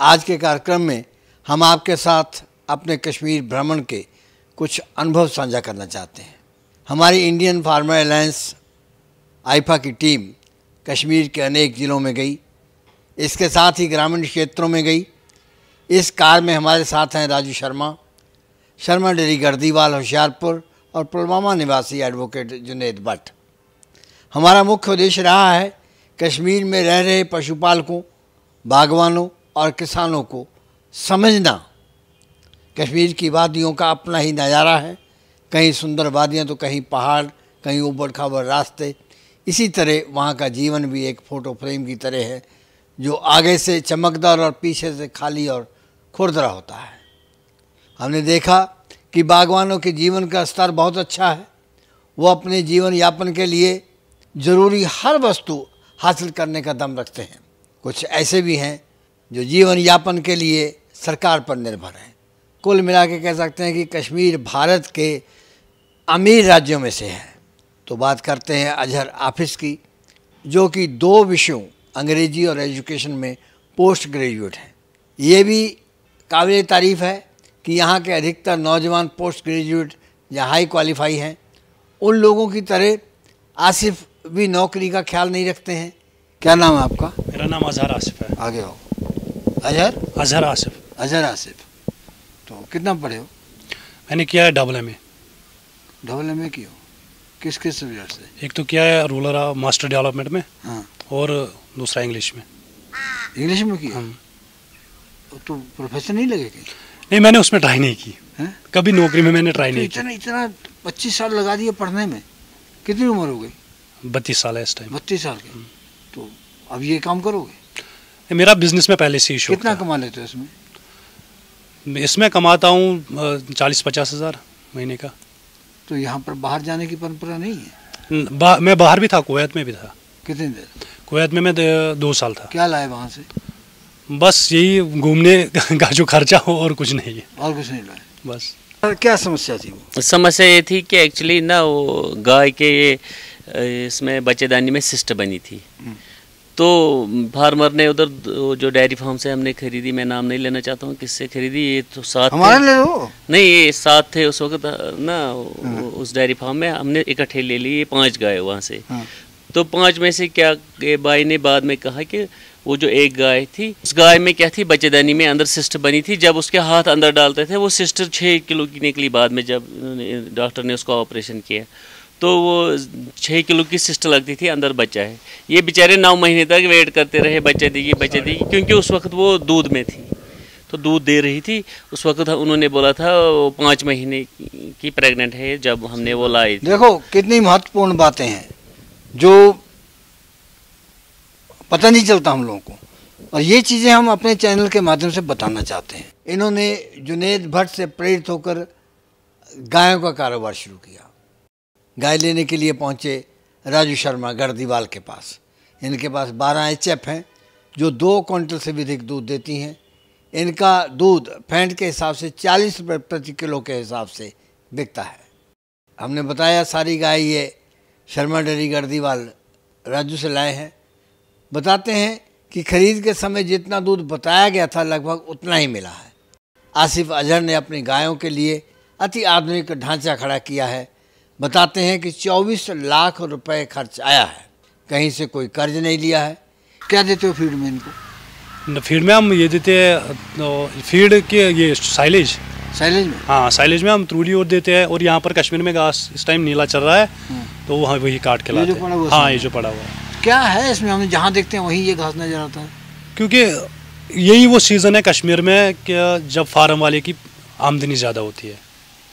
आज के कार्यक्रम में हम आपके साथ अपने कश्मीर भ्रमण के कुछ अनुभव साझा करना चाहते हैं। हमारी इंडियन फार्मर अलायंस आईफा की टीम कश्मीर के अनेक ज़िलों में गई, इसके साथ ही ग्रामीण क्षेत्रों में गई। इस कार में हमारे साथ हैं राजू शर्मा डेरी गर्दीवाल होशियारपुर और पुलवामा निवासी एडवोकेट जुनेद भट्ट। हमारा मुख्य उद्देश्य रहा है कश्मीर में रह रहे पशुपालकों, बागवानों और किसानों को समझना। कश्मीर की वादियों का अपना ही नज़ारा है, कहीं सुंदर वादियाँ तो कहीं पहाड़, कहीं ऊबड़ खाबड़ रास्ते। इसी तरह वहाँ का जीवन भी एक फ़ोटो फ्रेम की तरह है जो आगे से चमकदार और पीछे से खाली और खुरदरा होता है। हमने देखा कि बागवानों के जीवन का स्तर बहुत अच्छा है। वो अपने जीवन यापन के लिए ज़रूरी हर वस्तु हासिल करने का दम रखते हैं। कुछ ऐसे भी हैं जो जीवन यापन के लिए सरकार पर निर्भर हैं। कुल मिला के कह सकते हैं कि कश्मीर भारत के अमीर राज्यों में से है। तो बात करते हैं अजहर आफिस की, जो कि 2 विषयों अंग्रेजी और एजुकेशन में पोस्ट ग्रेजुएट हैं। ये भी काबिल तारीफ़ है कि यहाँ के अधिकतर नौजवान पोस्ट ग्रेजुएट या हाई क्वालिफाई हैं। उन लोगों की तरह आसिफ भी नौकरी का ख्याल नहीं रखते हैं। क्या नाम है आपका? मेरा नाम अजहर आसिफ है। आगे हो। अजहर आसिफ। तो कितना पढ़े हो? मैंने किया है डबल एम ए की हो? किस सब्जेक्ट से? एक तो किया है रूरल मास्टर डेवलपमेंट में। हाँ। और दूसरा इंग्लिश में किया। तो प्रोफेसर नहीं लगे कहीं? नहीं, मैंने उसमें ट्राई नहीं की है? कभी नौकरी में मैंने ट्राई नहीं की। इतना 25 साल लगा दिए पढ़ने में। कितनी उम्र हो गई? 32 साल है इस टाइम। 32 साल के। तो अब ये काम करोगे? मेरा बिजनेस में पहले से ही शौक। कितना कमा लेते हो इसमें? इसमें कमाता हूँ 40-50 हज़ार महीने का। तो यहाँ पर बाहर जाने की परंपरा नहीं है? मैं बाहर भी था, कुवैत में भी था। कितनी देर? कुवैत में मैं 2 साल था। क्या लाए वहाँ से? बस यही घूमने का जो खर्चा हो, और कुछ नहीं है। और कुछ नहीं लाए बस। क्या समस्या थी वो? समस्या ये थी कि एक्चुअली ना वो गाय के इसमें बच्चेदानी में सिस्ट बनी थी। तो फार्मर ने उधर जो डेयरी फार्म से हमने खरीदी, मैं नाम नहीं लेना चाहता हूँ किससे खरीदी, ये तो साथ हमारे ले लो। नहीं, ये साथ थे उस वक्त ना। उस डेयरी फार्म में हमने इकट्ठे ले लिए 5 गाय वहाँ से। तो 5 में से क्या भाई ने बाद में कहा कि वो जो एक गाय थी, उस गाय में क्या थी, बच्चेदानी में अंदर सिस्ट बनी थी। जब उसके हाथ अंदर डालते थे वो सिस्ट 6 किलो की निकली। बाद में जब डॉक्टर ने उसका ऑपरेशन किया तो वो 6 किलो की सिस्ट लगती थी, अंदर बच्चा है। ये बेचारे 9 महीने तक वेट करते रहे, बच्चे देगी, क्योंकि उस वक्त वो दूध में थी, तो दूध दे रही थी। उस वक्त उन्होंने बोला था वो 5 महीने की प्रेग्नेंट है जब हमने वो लाई थी। देखो कितनी महत्वपूर्ण बातें हैं जो पता नहीं चलता हम लोगों को, और ये चीज़ें हम अपने चैनल के माध्यम से बताना चाहते हैं। इन्होंने जुनेद भट्ट से प्रेरित होकर गायों का कारोबार शुरू किया। गाय लेने के लिए पहुंचे राजू शर्मा गर्दीवाल के पास। इनके पास 12 HF हैं जो 2 क्विंटल से भी अधिक दूध देती हैं। इनका दूध फेंट के हिसाब से 40 रुपये प्रति किलो के हिसाब से बिकता है। हमने बताया सारी गाय ये शर्मा डेरी गर्दीवाल राजू से लाए हैं। बताते हैं कि खरीद के समय जितना दूध बताया गया था लगभग उतना ही मिला है। आसिफ अजहर ने अपनी गायों के लिए अति आधुनिक ढांचा खड़ा किया है। बताते हैं कि 24 लाख रुपए खर्च आया है, कहीं से कोई कर्ज नहीं लिया है। क्या देते हो फीड में इनको? फीड में हम ये देते हैं, फीड के ये साइलेज में। हाँ, साइलेज में हम त्रूली और देते हैं। और यहाँ पर कश्मीर में घास इस टाइम नीला चल रहा है, तो वहाँ वही काट के लाते हैं। हाँ, ये जो पड़ा हुआ है। क्या है इसमें? हम जहाँ देखते हैं वहीं ये घास नजर आता है। क्योंकि यही वो सीज़न है कश्मीर में कि जब फार्म वाले की आमदनी ज़्यादा होती है।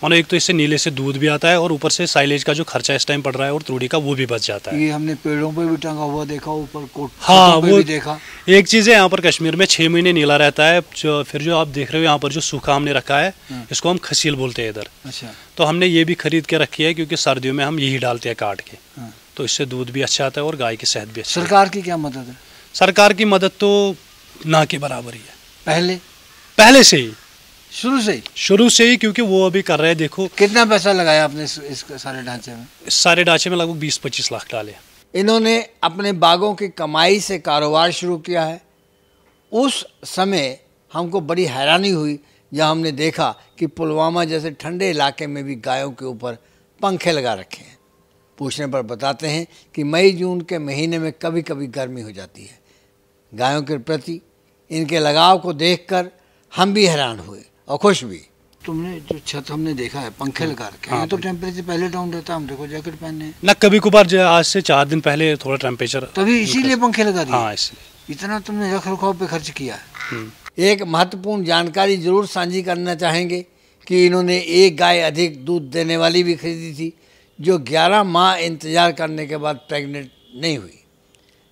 मानो एक तो इससे नीले से दूध भी आता है और ऊपर से साइलेज का जो खर्चा इस टाइम पड़ रहा है और त्रूड़ी का वो भी बच जाता है। ये हमने पेड़ों पे भी टंगा हुआ देखा, ऊपर कोट। हाँ, वो भी देखा। एक चीज़ है यहाँ पर कश्मीर में 6 महीने नीला रहता है। फिर जो आप देख रहे हो यहाँ पर जो सूखा हमने रखा है, इसको हम खसील बोलते हैं इधर। अच्छा। तो हमने ये भी खरीद के रखी है क्योंकि सर्दियों में हम यही डालते हैं काट के। तो इससे दूध भी अच्छा आता है और गाय की सेहत भी अच्छी। सरकार की क्या मदद है? सरकार की मदद तो ना के बराबर ही है। पहले से ही, शुरू से ही, क्योंकि वो अभी कर रहे हैं। देखो कितना पैसा लगाया आपने इस सारे ढांचे में? इस सारे ढांचे में लगभग 20-25 लाख डाले। इन्होंने अपने बागों की कमाई से कारोबार शुरू किया है। उस समय हमको बड़ी हैरानी हुई जब हमने देखा कि पुलवामा जैसे ठंडे इलाके में भी गायों के ऊपर पंखे लगा रखे हैं। पूछने पर बताते हैं कि मई जून के महीने में कभी कभी गर्मी हो जाती है। गायों के प्रति इनके लगाव को देखकर हम भी हैरान हुए और खुश भी। तुमने जो छत हमने देखा है पंखे लगा रखे हैं, तो टेम्परेचर पहले डाउन रहता है, हम देखो जैकेट पहने हैं ना। कभी कभार आज से 4 दिन पहले थोड़ा टेम्परेचर, तभी इसीलिए पंखे लगा दिए। हाँ, इसलिए इतना तुमने रख रखाव पे खर्च किया है। एक महत्वपूर्ण जानकारी जरूर साझी करना चाहेंगे कि इन्होंने एक गाय अधिक दूध देने वाली भी खरीदी थी, जो 11 माह इंतज़ार करने के बाद प्रेग्नेंट नहीं हुई।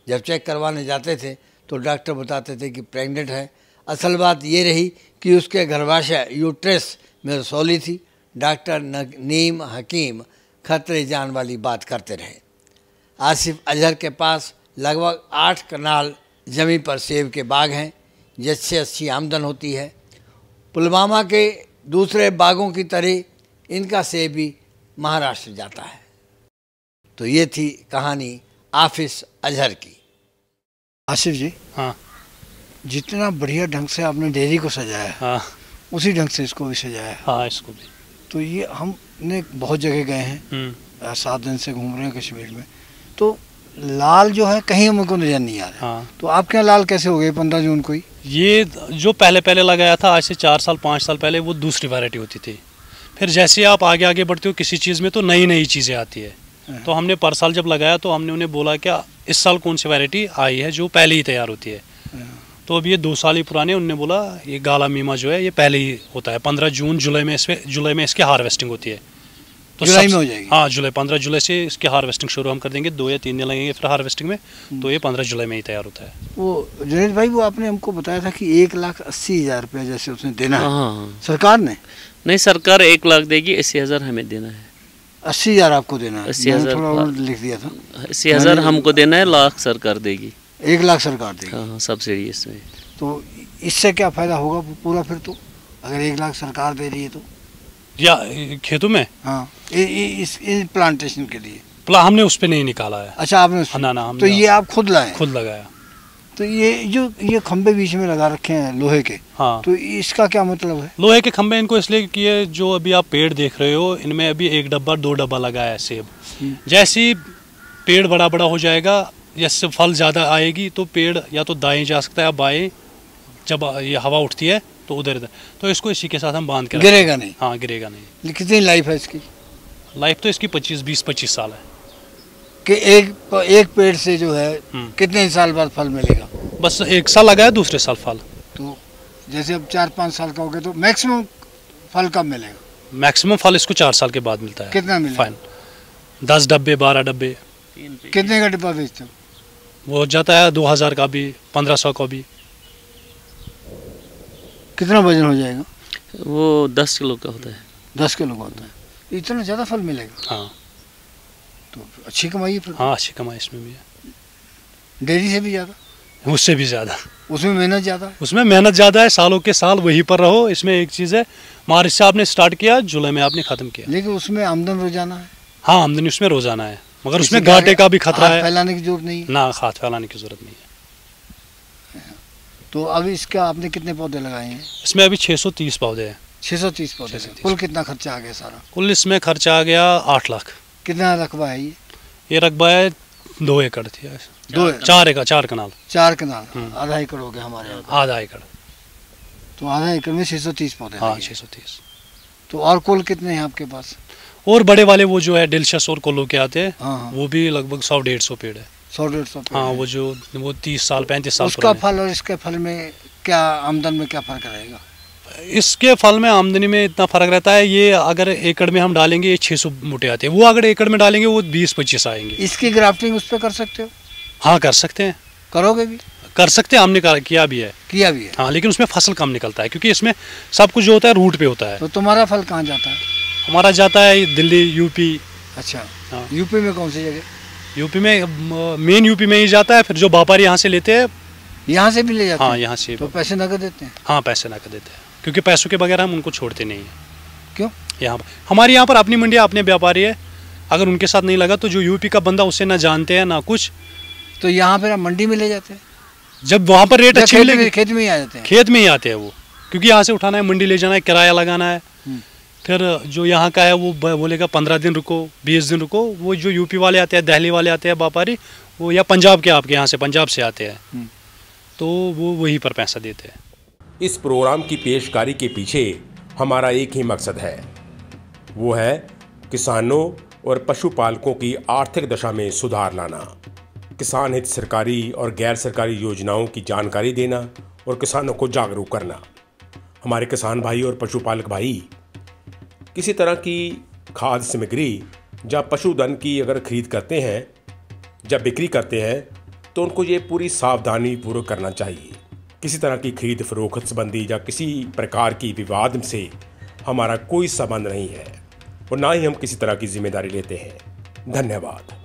जब चेक करवाने जाते थे तो डॉक्टर बताते थे कि प्रेग्नेंट है। असल बात ये रही कि उसके गर्भाशय यूट्रस में रसौली थी। डॉक्टर नीम हकीम खतरे जान वाली बात करते रहे। आसिफ अजहर के पास लगभग 8 कनाल ज़मीन पर सेब के बाग हैं, जिससे अच्छी आमदन होती है। पुलवामा के दूसरे बागों की तरह इनका सेब भी महाराष्ट्र जाता है। तो ये थी कहानी आफिस अजहर की। आसिफ जी, हाँ, जितना बढ़िया ढंग से आपने डेयरी को सजाया, हाँ, उसी ढंग से इसको भी सजाया। हाँ, इसको भी। तो ये हमने बहुत जगह गए हैं, 7 दिन से घूम रहे हैं कश्मीर में, तो लाल जो है कहीं हमको नजर नहीं आ रहा। हाँ। तो आपके यहाँ लाल कैसे हो गए 15 जून को ही? ये जो पहले लगाया था आज से 4 साल 5 साल पहले, वो दूसरी वैरायटी होती थी। फिर जैसे आप आगे बढ़ते हो किसी चीज़ में तो नई चीज़ें आती है। तो हमने पर साल जब लगाया तो हमने उन्हें बोला क्या इस साल कौन सी वैरायटी आई है जो पहले ही तैयार होती है। तो अब ये 2 साल ही पुराने, उनने बोला ये गाला मीमा जो है ये पहले ही होता है। 15 जून जुलाई में इसकी हार्वेस्टिंग होती है। तो जुलाई में हो जाएगी? हाँ, जुलाई 15 जुलाई से इसकी हार्वेस्टिंग शुरू हम कर देंगे। 2 या 3 दिन लगेंगे फिर हार्वेस्टिंग में। तो ये 15 जुलाई में ही तैयार होता है। वो जुनेद भाई, वो आपने हमको बताया था कि 1,80,000 रुपया जैसे उसने देना है। हाँ, सरकार ने? नहीं, सरकार 1 लाख देगी, 80,000 हमें देना है। 80,000 आपको देना है? 80,000 थोड़ा और लिख दिया था। 80,000 हमको देना है, लाख सरकार देगी। 1 लाख सरकार देगी? हाँ, सब्सिडी इसमें। तो इससे क्या फायदा होगा पूरा फिर? तो अगर 1 लाख सरकार दे रही है तो या खेतों में? हाँ, इस प्लांटेशन के लिए हमने उस पे नहीं निकाला है। अच्छा, आपने ना, तो ये आप खुद लाए? खुद लगाया। तो ये खंबे बीच में लगा रखे हैं लोहे के। हाँ, तो इसका क्या मतलब है? लोहे के खंबे इनको इसलिए किए, जो अभी आप पेड़ देख रहे हो इनमें अभी 1 डब्बा 2 डब्बा लगाया है सेब। जैसे ही पेड़ बड़ा हो जाएगा, जैसे फल ज़्यादा आएगी तो पेड़ या तो दाएं जा सकता है या बाएं। जब ये हवा उठती है तो उधर तो इसको इसी के साथ हम बांध कर गिरेगा नहीं? हाँ, गिरेगा नहीं। कितनी लाइफ है इसकी? लाइफ तो इसकी 20-25 साल है। कि एक पेड़ से जो है कितने साल बाद फल मिलेगा? बस 1 साल लगा है, दूसरे साल फल। तो जैसे अब 4-5 साल का हो गया तो मैक्सिमम फल कब मिलेगा? मैक्सिमम फल इसको 4 साल के बाद मिलता है। कितना मिलेगा? फाइन 10 डब्बे 12 डब्बे। कितने का डिब्बा बेचते हो? वो जाता है 2000 का भी, 1500 का भी। कितना वजन हो जाएगा? वो 10 किलो का होता है। 10 किलो का होता है। इतना ज़्यादा फल मिलेगा? हाँ, तो अच्छी कमाई है फिर। हाँ, अच्छी कमाई इसमें भी है। डेयरी से भी ज़्यादा? उससे भी ज़्यादा। उसमें मेहनत ज़्यादा है? उसमें मेहनत ज़्यादा है, सालों के साल वहीं पर रहो। इसमें एक चीज़ है, मार्च से आपने स्टार्ट किया, जुलाई में आपने ख़त्म किया। लेकिन उसमें आमदन रोजाना है? हाँ, आमदनी उसमें रोजाना है, मगर उसमें घाटे का भी खतरा है। फैलाने की जरूरत नहीं है? ना, खाद फैलाने की जरूरत नहीं है। तो अभी इसका आपने कितने पौधे लगाए हैं? इसमें अभी 630 पौधे हैं। 630 पौधे। कुल कितना खर्चा आ गया सारा? कुल इसमें खर्चा आ गया 8 लाख। कितना रकबा है ये रकबा है 2 एकड़ थी। 4 कनाल। 4 कनाल, आधा एकड़ हो गया हमारे यहाँ। आधा एकड़। तो आधा एकड़ में 630 पौधे? हाँ, 630। तो और कुल कितने हैं आपके पास? और बड़े वाले वो जो है डिलशस और कोलो के आते हैं। हाँ। वो भी लगभग 100-150 पेड़ है। 100-150 पेड़? हाँ, वो 30 साल 35 साल उसका फल और इसके फल में क्या आमदन में क्या फर्क रहेगा? इसके फल में आमदनी में इतना फर्क रहता है, ये अगर एकड़ में हम डालेंगे ये 600 मूठे आते हैं, वो अगर एकड़ में डालेंगे वो 20-25 आएंगे। इसकी ग्राफ्टिंग उस पर कर सकते हो? हाँ, कर सकते हैं। करोगे भी? कर सकते हैं, हमने किया भी है। हाँ, लेकिन उसमें फसल कम निकलता है क्योंकि इसमें सब कुछ जो होता है रूट पे होता है। तो तुम्हारा फल कहाँ जाता है? हमारा जाता है दिल्ली, यूपी। अच्छा। हाँ। यूपी में कौन सी जगह? यूपी में मेन यूपी में ही जाता है, फिर जो व्यापारी यहाँ से लेते हैं। यहाँ से भी ले जाते हैं? हाँ, यहाँ से। तो पैसे नकद देते हैं? हाँ, पैसे नकद देते हैं, क्योंकि पैसों के बगैर हम उनको छोड़ते नहीं हैं। क्यों? हमारे यहाँ पर अपनी मंडियाँ, अपने व्यापारी है, अगर उनके साथ नहीं लगा तो जो यूपी का बंदा उससे ना जानते हैं ना कुछ। तो यहाँ पर आप मंडी में ले जाते हैं? जब वहाँ पर रेट अच्छी मिलेगी, खेत में ही आ जाते हैं, खेत में ही आते हैं वो, क्योंकि यहाँ से उठाना है, मंडी ले जाना है, किराया लगाना है। फिर जो यहाँ का है वो बोलेगा 15 दिन रुको, 20 दिन रुको। वो जो यूपी वाले आते हैं, दिल्ली वाले आते हैं व्यापारी, वो या पंजाब के, आपके यहाँ से पंजाब से आते हैं, तो वो वहीं पर पैसा देते हैं। इस प्रोग्राम की पेशकारी के पीछे हमारा एक ही मकसद है, वो है किसानों और पशुपालकों की आर्थिक दशा में सुधार लाना, किसान हित सरकारी और गैर सरकारी योजनाओं की जानकारी देना और किसानों को जागरूक करना। हमारे किसान भाई और पशुपालक भाई किसी तरह की खाद्य सामग्री या पशुधन की अगर खरीद करते हैं, जब बिक्री करते हैं, तो उनको ये पूरी सावधानी पूर्वक करना चाहिए। किसी तरह की खरीद फरोख्त संबंधी या किसी प्रकार की विवाद से हमारा कोई संबंध नहीं है और ना ही हम किसी तरह की जिम्मेदारी लेते हैं। धन्यवाद।